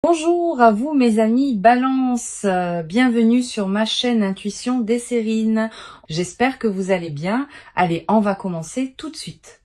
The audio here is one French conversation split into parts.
Bonjour à vous mes amis Balance, bienvenue sur ma chaîne Intuition Desserine. J'espère que vous allez bien. Allez, on va commencer tout de suite.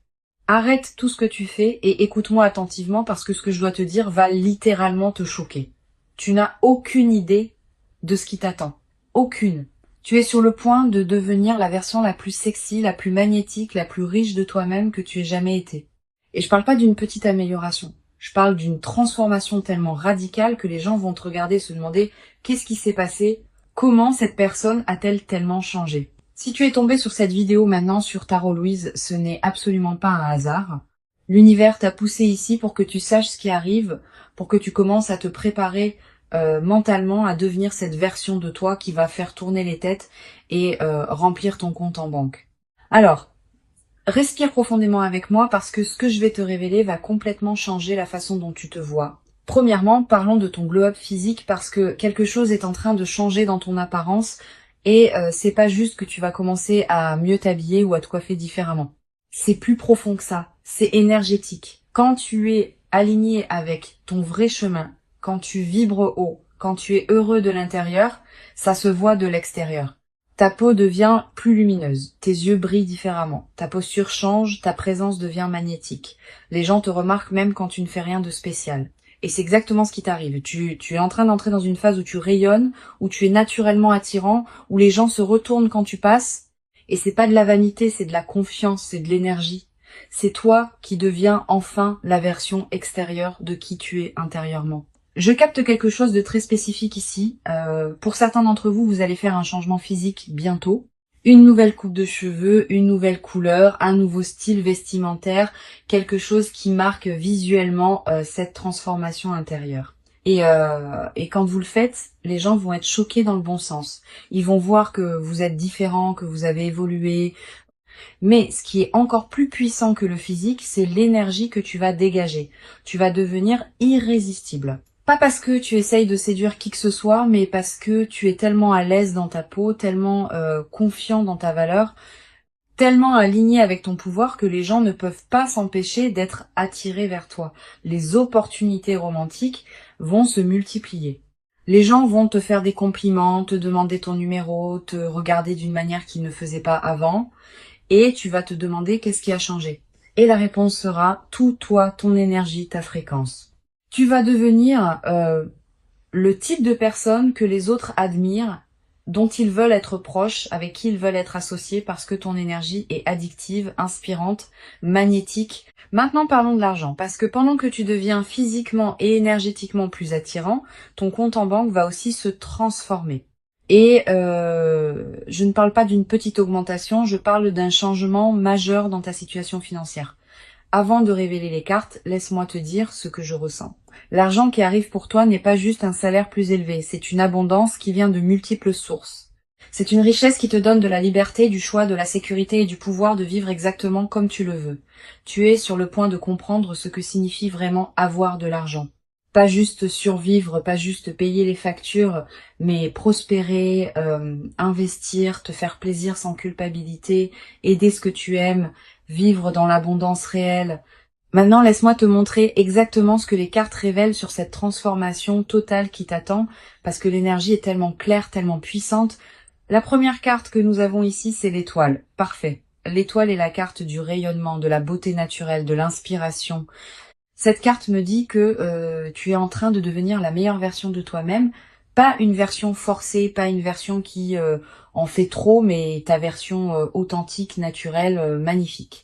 Arrête tout ce que tu fais et écoute-moi attentivement parce que ce que je dois te dire va littéralement te choquer. Tu n'as aucune idée de ce qui t'attend. Aucune. Tu es sur le point de devenir la version la plus sexy, la plus magnétique, la plus riche de toi-même que tu aies jamais été. Et je parle pas d'une petite amélioration. Je parle d'une transformation tellement radicale que les gens vont te regarder et se demander qu'est-ce qui s'est passé, comment cette personne a-t-elle tellement changé. Si tu es tombé sur cette vidéo maintenant sur Tarot Louise, ce n'est absolument pas un hasard. L'univers t'a poussé ici pour que tu saches ce qui arrive, pour que tu commences à te préparer mentalement à devenir cette version de toi qui va faire tourner les têtes et remplir ton compte en banque. Alors, respire profondément avec moi parce que ce que je vais te révéler va complètement changer la façon dont tu te vois. Premièrement, parlons de ton glow-up physique parce que quelque chose est en train de changer dans ton apparence et c'est pas juste que tu vas commencer à mieux t'habiller ou à te coiffer différemment. C'est plus profond que ça, c'est énergétique. Quand tu es aligné avec ton vrai chemin, quand tu vibres haut, quand tu es heureux de l'intérieur, ça se voit de l'extérieur. Ta peau devient plus lumineuse, tes yeux brillent différemment, ta posture change, ta présence devient magnétique. Les gens te remarquent même quand tu ne fais rien de spécial. Et c'est exactement ce qui t'arrive. Tu es en train d'entrer dans une phase où tu rayonnes, où tu es naturellement attirant, où les gens se retournent quand tu passes. Et c'est pas de la vanité, c'est de la confiance, c'est de l'énergie. C'est toi qui deviens enfin la version extérieure de qui tu es intérieurement. Je capte quelque chose de très spécifique ici. Pour certains d'entre vous, vous allez faire un changement physique bientôt. Une nouvelle coupe de cheveux, une nouvelle couleur, un nouveau style vestimentaire, quelque chose qui marque visuellement cette transformation intérieure. Et quand vous le faites, les gens vont être choqués dans le bon sens. Ils vont voir que vous êtes différent, que vous avez évolué. Mais ce qui est encore plus puissant que le physique, c'est l'énergie que tu vas dégager. Tu vas devenir irrésistible. Pas parce que tu essayes de séduire qui que ce soit, mais parce que tu es tellement à l'aise dans ta peau, tellement confiant dans ta valeur, tellement aligné avec ton pouvoir que les gens ne peuvent pas s'empêcher d'être attirés vers toi. Les opportunités romantiques vont se multiplier. Les gens vont te faire des compliments, te demander ton numéro, te regarder d'une manière qu'ils ne faisaient pas avant, et tu vas te demander qu'est-ce qui a changé. Et la réponse sera tout toi, ton énergie, ta fréquence. Tu vas devenir le type de personne que les autres admirent, dont ils veulent être proches, avec qui ils veulent être associés parce que ton énergie est addictive, inspirante, magnétique. Maintenant parlons de l'argent, parce que pendant que tu deviens physiquement et énergétiquement plus attirant, ton compte en banque va aussi se transformer. Et je ne parle pas d'une petite augmentation, je parle d'un changement majeur dans ta situation financière. Avant de révéler les cartes, laisse-moi te dire ce que je ressens. L'argent qui arrive pour toi n'est pas juste un salaire plus élevé, c'est une abondance qui vient de multiples sources. C'est une richesse qui te donne de la liberté, du choix, de la sécurité et du pouvoir de vivre exactement comme tu le veux. Tu es sur le point de comprendre ce que signifie vraiment avoir de l'argent. Pas juste survivre, pas juste payer les factures, mais prospérer, investir, te faire plaisir sans culpabilité, aider ce que tu aimes, vivre dans l'abondance réelle. Maintenant, laisse-moi te montrer exactement ce que les cartes révèlent sur cette transformation totale qui t'attend, parce que l'énergie est tellement claire, tellement puissante. La première carte que nous avons ici, c'est l'étoile. Parfait. L'étoile est la carte du rayonnement, de la beauté naturelle, de l'inspiration. Cette carte me dit que tu es en train de devenir la meilleure version de toi-même, pas une version forcée, pas une version qui en fait trop, mais ta version authentique, naturelle, magnifique.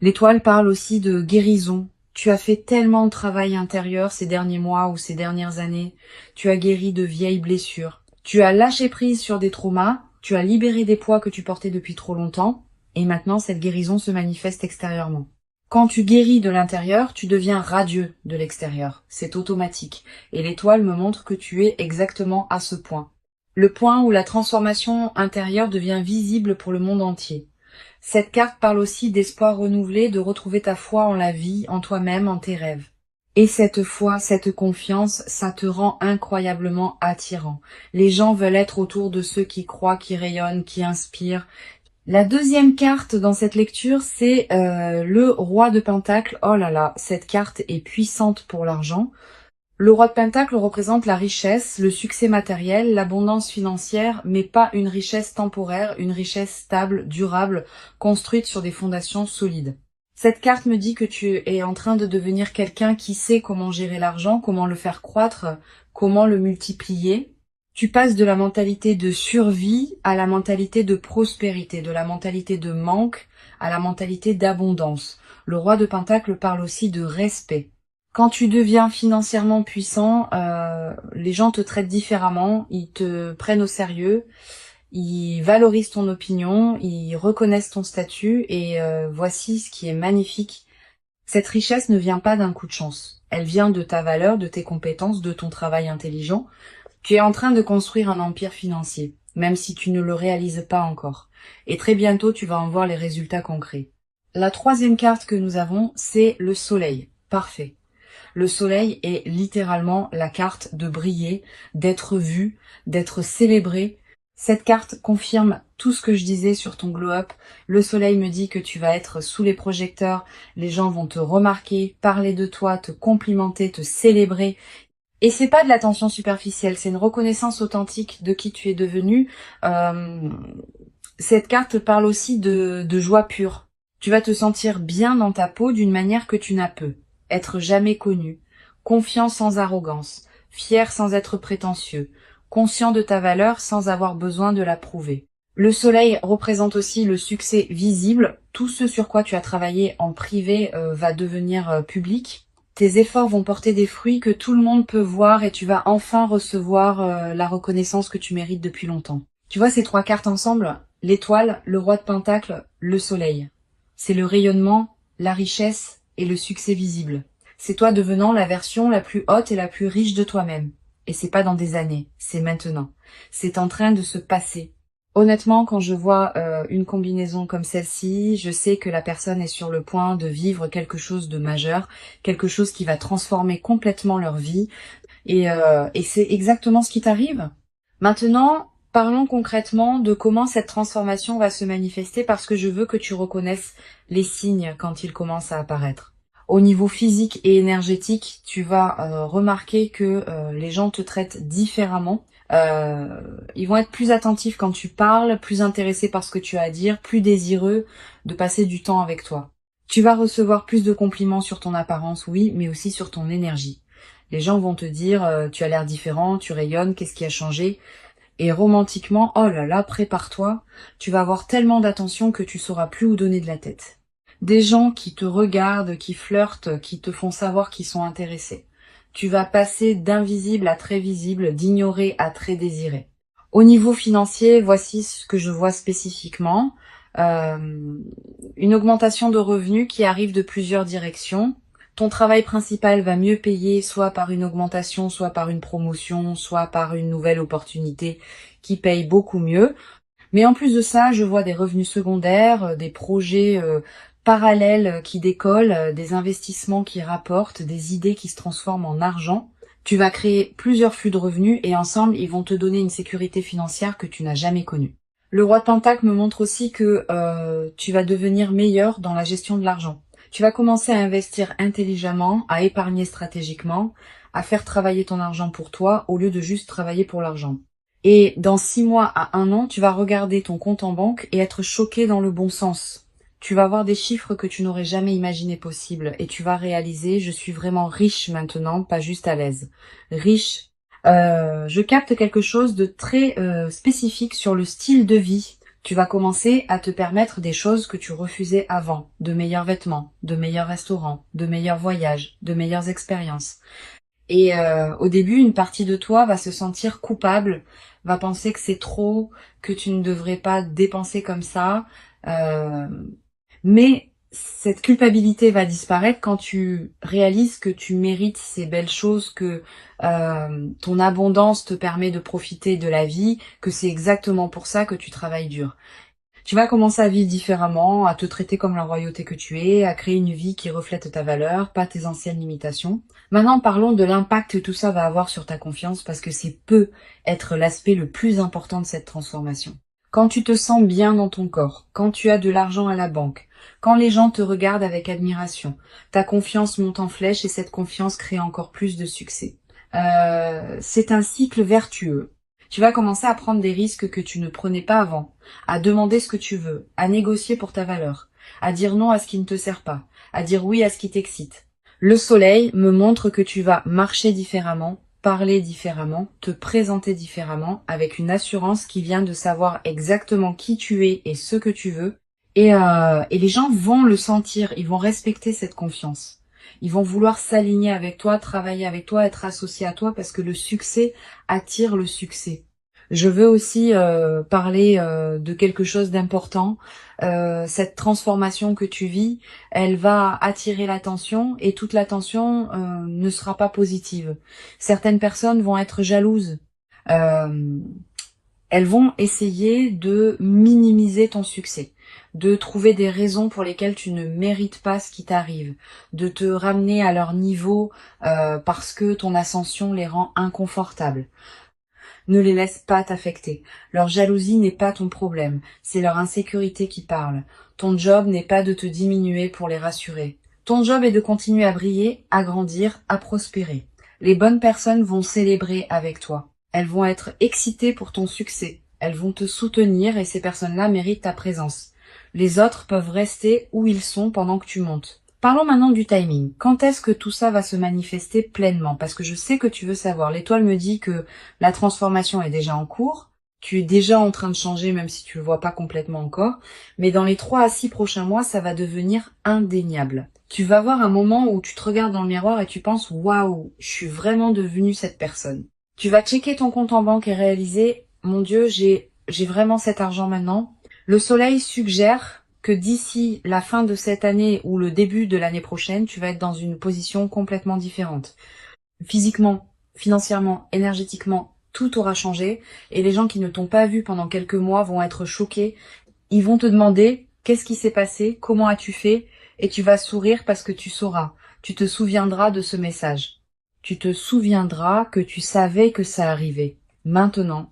L'étoile parle aussi de guérison. Tu as fait tellement de travail intérieur ces derniers mois ou ces dernières années. Tu as guéri de vieilles blessures. Tu as lâché prise sur des traumas. Tu as libéré des poids que tu portais depuis trop longtemps. Et maintenant, cette guérison se manifeste extérieurement. Quand tu guéris de l'intérieur, tu deviens radieux de l'extérieur. C'est automatique. Et l'étoile me montre que tu es exactement à ce point. Le point où la transformation intérieure devient visible pour le monde entier. Cette carte parle aussi d'espoir renouvelé, de retrouver ta foi en la vie, en toi-même, en tes rêves. Et cette foi, cette confiance, ça te rend incroyablement attirant. Les gens veulent être autour de ceux qui croient, qui rayonnent, qui inspirent. La deuxième carte dans cette lecture, c'est le roi de Pentacle. Oh là là, cette carte est puissante pour l'argent. Le roi de Pentacle représente la richesse, le succès matériel, l'abondance financière, mais pas une richesse temporaire, une richesse stable, durable, construite sur des fondations solides. Cette carte me dit que tu es en train de devenir quelqu'un qui sait comment gérer l'argent, comment le faire croître, comment le multiplier. Tu passes de la mentalité de survie à la mentalité de prospérité, de la mentalité de manque à la mentalité d'abondance. Le roi de Pentacle parle aussi de respect. Quand tu deviens financièrement puissant, les gens te traitent différemment, ils te prennent au sérieux, ils valorisent ton opinion, ils reconnaissent ton statut et voici ce qui est magnifique. Cette richesse ne vient pas d'un coup de chance. Elle vient de ta valeur, de tes compétences, de ton travail intelligent. Tu es en train de construire un empire financier, même si tu ne le réalises pas encore. Et très bientôt, tu vas en voir les résultats concrets. La troisième carte que nous avons, c'est le soleil. Parfait. Le soleil est littéralement la carte de briller, d'être vu, d'être célébré. Cette carte confirme tout ce que je disais sur ton glow-up. Le soleil me dit que tu vas être sous les projecteurs, les gens vont te remarquer, parler de toi, te complimenter, te célébrer. Et c'est pas de l'attention superficielle, c'est une reconnaissance authentique de qui tu es devenu. Cette carte parle aussi de joie pure. Tu vas te sentir bien dans ta peau d'une manière que tu n'as peu. Être jamais connu, confiant sans arrogance, fier sans être prétentieux, conscient de ta valeur sans avoir besoin de la prouver. Le soleil représente aussi le succès visible. Tout ce sur quoi tu as travaillé en privé va devenir public. Tes efforts vont porter des fruits que tout le monde peut voir et tu vas enfin recevoir la reconnaissance que tu mérites depuis longtemps. Tu vois ces trois cartes ensemble? L'étoile, le roi de Pentacle, le soleil. C'est le rayonnement, la richesse et le succès visible. C'est toi devenant la version la plus haute et la plus riche de toi-même. Et c'est pas dans des années, c'est maintenant. C'est en train de se passer. Honnêtement, quand je vois une combinaison comme celle-ci, je sais que la personne est sur le point de vivre quelque chose de majeur, quelque chose qui va transformer complètement leur vie. Et c'est exactement ce qui t'arrive. Maintenant, parlons concrètement de comment cette transformation va se manifester parce que je veux que tu reconnaisses les signes quand ils commencent à apparaître. Au niveau physique et énergétique, tu vas remarquer que les gens te traitent différemment. Ils vont être plus attentifs quand tu parles, plus intéressés par ce que tu as à dire, plus désireux de passer du temps avec toi. Tu vas recevoir plus de compliments sur ton apparence, oui, mais aussi sur ton énergie. Les gens vont te dire tu as l'air différent, tu rayonnes, qu'est-ce qui a changé? Et romantiquement, oh là là, prépare-toi, tu vas avoir tellement d'attention que tu sauras plus où donner de la tête. Des gens qui te regardent, qui flirtent, qui te font savoir qu'ils sont intéressés. Tu vas passer d'invisible à très visible, d'ignoré à très désiré. Au niveau financier, voici ce que je vois spécifiquement. Une augmentation de revenus qui arrive de plusieurs directions. Ton travail principal va mieux payer, soit par une augmentation, soit par une promotion, soit par une nouvelle opportunité qui paye beaucoup mieux. Mais en plus de ça, je vois des revenus secondaires, des projets parallèles qui décollent, des investissements qui rapportent, des idées qui se transforment en argent. Tu vas créer plusieurs flux de revenus et ensemble, ils vont te donner une sécurité financière que tu n'as jamais connue. Le roi de Pentacle me montre aussi que tu vas devenir meilleur dans la gestion de l'argent. Tu vas commencer à investir intelligemment, à épargner stratégiquement, à faire travailler ton argent pour toi au lieu de juste travailler pour l'argent. Et dans 6 mois à 1 an, tu vas regarder ton compte en banque et être choqué dans le bon sens. Tu vas voir des chiffres que tu n'aurais jamais imaginé possibles et tu vas réaliser, je suis vraiment riche maintenant, pas juste à l'aise. Riche. Je capte quelque chose de très spécifique sur le style de vie. Tu vas commencer à te permettre des choses que tu refusais avant. De meilleurs vêtements, de meilleurs restaurants, de meilleurs voyages, de meilleures expériences. Et au début, une partie de toi va se sentir coupable, va penser que c'est trop, que tu ne devrais pas dépenser comme ça. Mais cette culpabilité va disparaître quand tu réalises que tu mérites ces belles choses, que ton abondance te permet de profiter de la vie, que c'est exactement pour ça que tu travailles dur. Tu vas commencer à vivre différemment, à te traiter comme la royauté que tu es, à créer une vie qui reflète ta valeur, pas tes anciennes limitations. Maintenant, parlons de l'impact que tout ça va avoir sur ta confiance parce que c'est peut être l'aspect le plus important de cette transformation. Quand tu te sens bien dans ton corps, quand tu as de l'argent à la banque, quand les gens te regardent avec admiration, ta confiance monte en flèche et cette confiance crée encore plus de succès. C'est un cycle vertueux. Tu vas commencer à prendre des risques que tu ne prenais pas avant, à demander ce que tu veux, à négocier pour ta valeur, à dire non à ce qui ne te sert pas, à dire oui à ce qui t'excite. Le soleil me montre que tu vas marcher différemment, parler différemment, te présenter différemment, avec une assurance qui vient de savoir exactement qui tu es et ce que tu veux. Et les gens vont le sentir, ils vont respecter cette confiance. Ils vont vouloir s'aligner avec toi, travailler avec toi, être associés à toi parce que le succès attire le succès. Je veux aussi parler de quelque chose d'important. Cette transformation que tu vis, elle va attirer l'attention et toute l'attention ne sera pas positive. Certaines personnes vont être jalouses. Euh, Elles vont essayer de minimiser ton succès, de trouver des raisons pour lesquelles tu ne mérites pas ce qui t'arrive, de te ramener à leur niveau parce que ton ascension les rend inconfortables. Ne les laisse pas t'affecter. Leur jalousie n'est pas ton problème, c'est leur insécurité qui parle. Ton job n'est pas de te diminuer pour les rassurer. Ton job est de continuer à briller, à grandir, à prospérer. Les bonnes personnes vont célébrer avec toi. Elles vont être excitées pour ton succès. Elles vont te soutenir et ces personnes-là méritent ta présence. Les autres peuvent rester où ils sont pendant que tu montes. Parlons maintenant du timing. Quand est-ce que tout ça va se manifester pleinement? Parce que je sais que tu veux savoir. L'étoile me dit que la transformation est déjà en cours. Tu es déjà en train de changer, même si tu le vois pas complètement encore. Mais dans les 3 à 6 prochains mois, ça va devenir indéniable. Tu vas avoir un moment où tu te regardes dans le miroir et tu penses, waouh, je suis vraiment devenue cette personne. Tu vas checker ton compte en banque et réaliser, mon Dieu, j'ai vraiment cet argent maintenant. Le soleil suggère que d'ici la fin de cette année ou le début de l'année prochaine, tu vas être dans une position complètement différente. Physiquement, financièrement, énergétiquement, tout aura changé et les gens qui ne t'ont pas vu pendant quelques mois vont être choqués. Ils vont te demander qu'est-ce qui s'est passé, comment as-tu fait et tu vas sourire parce que tu sauras. Tu te souviendras de ce message. Tu te souviendras que tu savais que ça arrivait. Maintenant,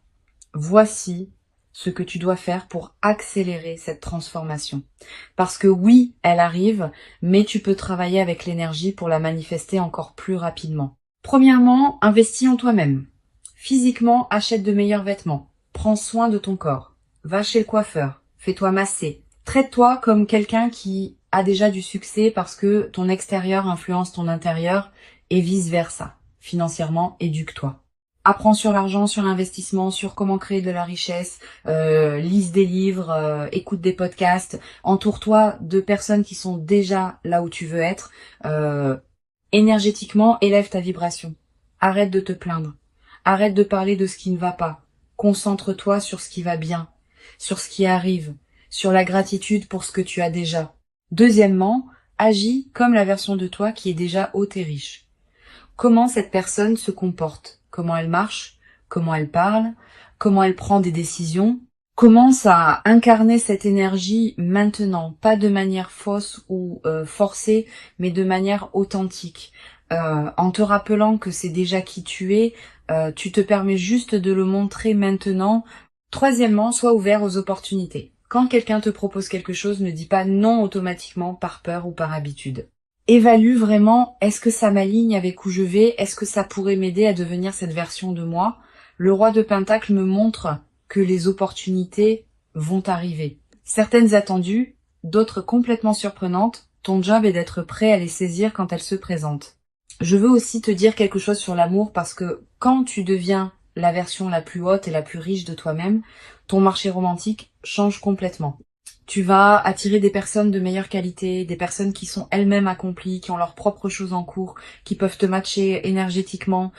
voici ce que tu dois faire pour accélérer cette transformation. Parce que oui, elle arrive, mais tu peux travailler avec l'énergie pour la manifester encore plus rapidement. Premièrement, investis en toi-même. Physiquement, achète de meilleurs vêtements. Prends soin de ton corps. Va chez le coiffeur. Fais-toi masser. Traite-toi comme quelqu'un qui a déjà du succès parce que ton extérieur influence ton intérieur et vice-versa. Financièrement, éduque-toi. Apprends sur l'argent, sur l'investissement, sur comment créer de la richesse, lise des livres, écoute des podcasts, entoure-toi de personnes qui sont déjà là où tu veux être. Énergétiquement, élève ta vibration. Arrête de te plaindre. Arrête de parler de ce qui ne va pas. Concentre-toi sur ce qui va bien, sur ce qui arrive, sur la gratitude pour ce que tu as déjà. Deuxièmement, agis comme la version de toi qui est déjà haute et riche. Comment cette personne se comporte, comment elle marche, comment elle parle, comment elle prend des décisions. Commence à incarner cette énergie maintenant, pas de manière fausse ou forcée, mais de manière authentique. En te rappelant que c'est déjà qui tu es, tu te permets juste de le montrer maintenant. Troisièmement, sois ouvert aux opportunités. Quand quelqu'un te propose quelque chose, ne dis pas non automatiquement par peur ou par habitude. Évalue vraiment, est-ce que ça m'aligne avec où je vais? Est-ce que ça pourrait m'aider à devenir cette version de moi? Le roi de Pentacle me montre que les opportunités vont arriver. Certaines attendues, d'autres complètement surprenantes. Ton job est d'être prêt à les saisir quand elles se présentent. Je veux aussi te dire quelque chose sur l'amour parce que quand tu deviens la version la plus haute et la plus riche de toi-même, ton marché romantique change complètement. Tu vas attirer des personnes de meilleure qualité, des personnes qui sont elles-mêmes accomplies, qui ont leurs propres choses en cours, qui peuvent te matcher énergétiquement.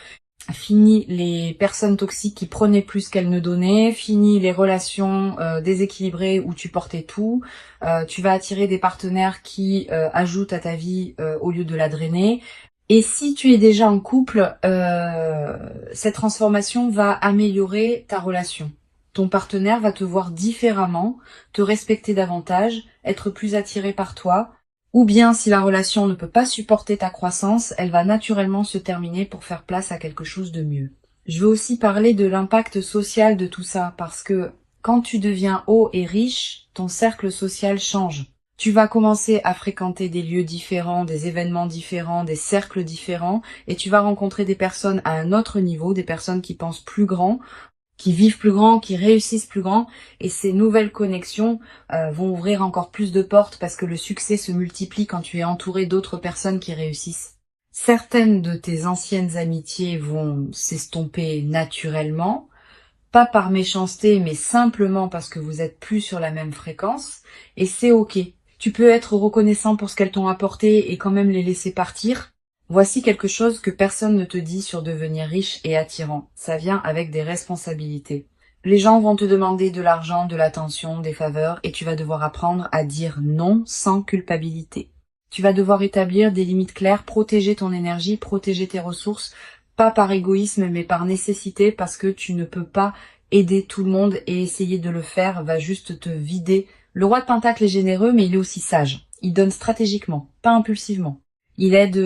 Fini les personnes toxiques qui prenaient plus qu'elles ne donnaient, fini les relations déséquilibrées où tu portais tout. Tu vas attirer des partenaires qui ajoutent à ta vie au lieu de la drainer. Et si tu es déjà en couple, cette transformation va améliorer ta relation. Ton partenaire va te voir différemment, te respecter davantage, être plus attiré par toi. Ou bien, si la relation ne peut pas supporter ta croissance, elle va naturellement se terminer pour faire place à quelque chose de mieux. Je veux aussi parler de l'impact social de tout ça, parce que quand tu deviens haut et riche, ton cercle social change. Tu vas commencer à fréquenter des lieux différents, des événements différents, des cercles différents, et tu vas rencontrer des personnes à un autre niveau, des personnes qui pensent plus grand, qui vivent plus grand, qui réussissent plus grand, et ces nouvelles connexions vont ouvrir encore plus de portes parce que le succès se multiplie quand tu es entouré d'autres personnes qui réussissent. Certaines de tes anciennes amitiés vont s'estomper naturellement, pas par méchanceté, mais simplement parce que vous êtes plus sur la même fréquence, et c'est ok. Tu peux être reconnaissant pour ce qu'elles t'ont apporté et quand même les laisser partir. Voici quelque chose que personne ne te dit sur devenir riche et attirant. Ça vient avec des responsabilités. Les gens vont te demander de l'argent, de l'attention, des faveurs, et tu vas devoir apprendre à dire non sans culpabilité. Tu vas devoir établir des limites claires, protéger ton énergie, protéger tes ressources, pas par égoïsme, mais par nécessité, parce que tu ne peux pas aider tout le monde et essayer de le faire va juste te vider. Le roi de Pentacle est généreux, mais il est aussi sage. Il donne stratégiquement, pas impulsivement. Il aide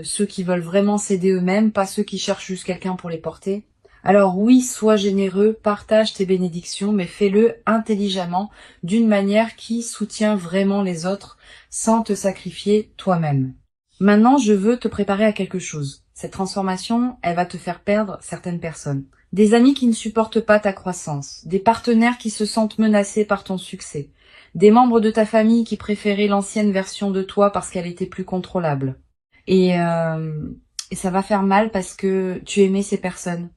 ceux qui veulent vraiment s'aider eux-mêmes, pas ceux qui cherchent juste quelqu'un pour les porter. Alors oui, sois généreux, partage tes bénédictions, mais fais-le intelligemment, d'une manière qui soutient vraiment les autres, sans te sacrifier toi-même. Maintenant, je veux te préparer à quelque chose. Cette transformation, elle va te faire perdre certaines personnes. Des amis qui ne supportent pas ta croissance, des partenaires qui se sentent menacés par ton succès, des membres de ta famille qui préféraient l'ancienne version de toi parce qu'elle était plus contrôlable. Et ça va faire mal parce que tu aimais ces personnes.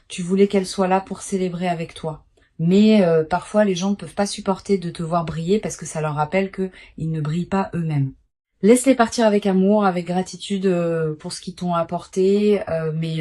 Tu voulais qu'elles soient là pour célébrer avec toi. Mais parfois, les gens ne peuvent pas supporter de te voir briller parce que ça leur rappelle qu'ils ne brillent pas eux-mêmes. Laisse-les partir avec amour, avec gratitude pour ce qu'ils t'ont apporté, mais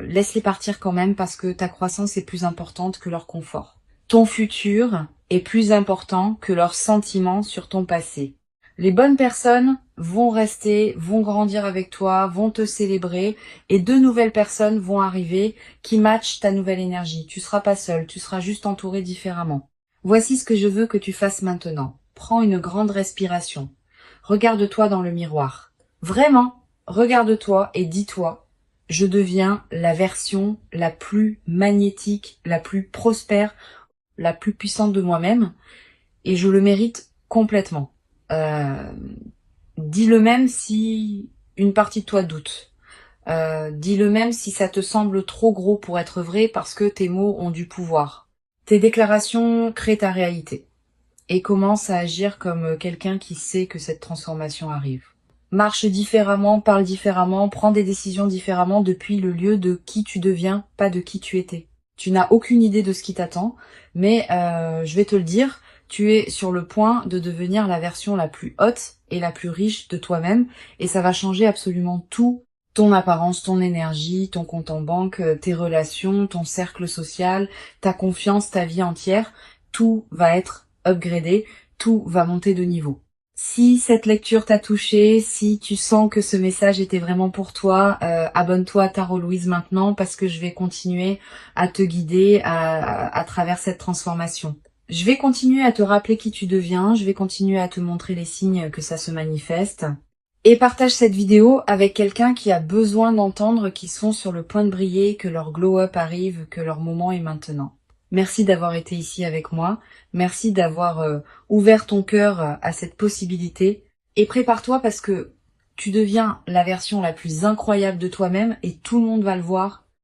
laisse-les partir quand même parce que ta croissance est plus importante que leur confort. Ton futur est plus important que leurs sentiments sur ton passé. Les bonnes personnes vont rester, vont grandir avec toi, vont te célébrer, et de nouvelles personnes vont arriver qui matchent ta nouvelle énergie. Tu seras pas seul, tu seras juste entouré différemment. Voici ce que je veux que tu fasses maintenant. Prends une grande respiration. Regarde-toi dans le miroir. Vraiment, regarde-toi et dis-toi, je deviens la version la plus magnétique, la plus prospère, la plus puissante de moi-même, et je le mérite complètement. Dis-le même si une partie de toi doute. Dis-le même si ça te semble trop gros pour être vrai parce que tes mots ont du pouvoir. Tes déclarations créent ta réalité. Et commence à agir comme quelqu'un qui sait que cette transformation arrive. Marche différemment, parle différemment, prends des décisions différemment depuis le lieu de qui tu deviens, pas de qui tu étais. Tu n'as aucune idée de ce qui t'attend, mais je vais te le dire, tu es sur le point de devenir la version la plus haute et la plus riche de toi-même, et ça va changer absolument tout, ton apparence, ton énergie, ton compte en banque, tes relations, ton cercle social, ta confiance, ta vie entière, tout va être upgradé, tout va monter de niveau. Si cette lecture t'a touché, si tu sens que ce message était vraiment pour toi, abonne-toi à Tarot Louise maintenant parce que je vais continuer à te guider à travers cette transformation. Je vais continuer à te rappeler qui tu deviens, je vais continuer à te montrer les signes que ça se manifeste. Et partage cette vidéo avec quelqu'un qui a besoin d'entendre qu'ils sont sur le point de briller, que leur glow-up arrive, que leur moment est maintenant. Merci d'avoir été ici avec moi. Merci d'avoir ouvert ton cœur à cette possibilité. Et prépare-toi parce que tu deviens la version la plus incroyable de toi-même et tout le monde va le voir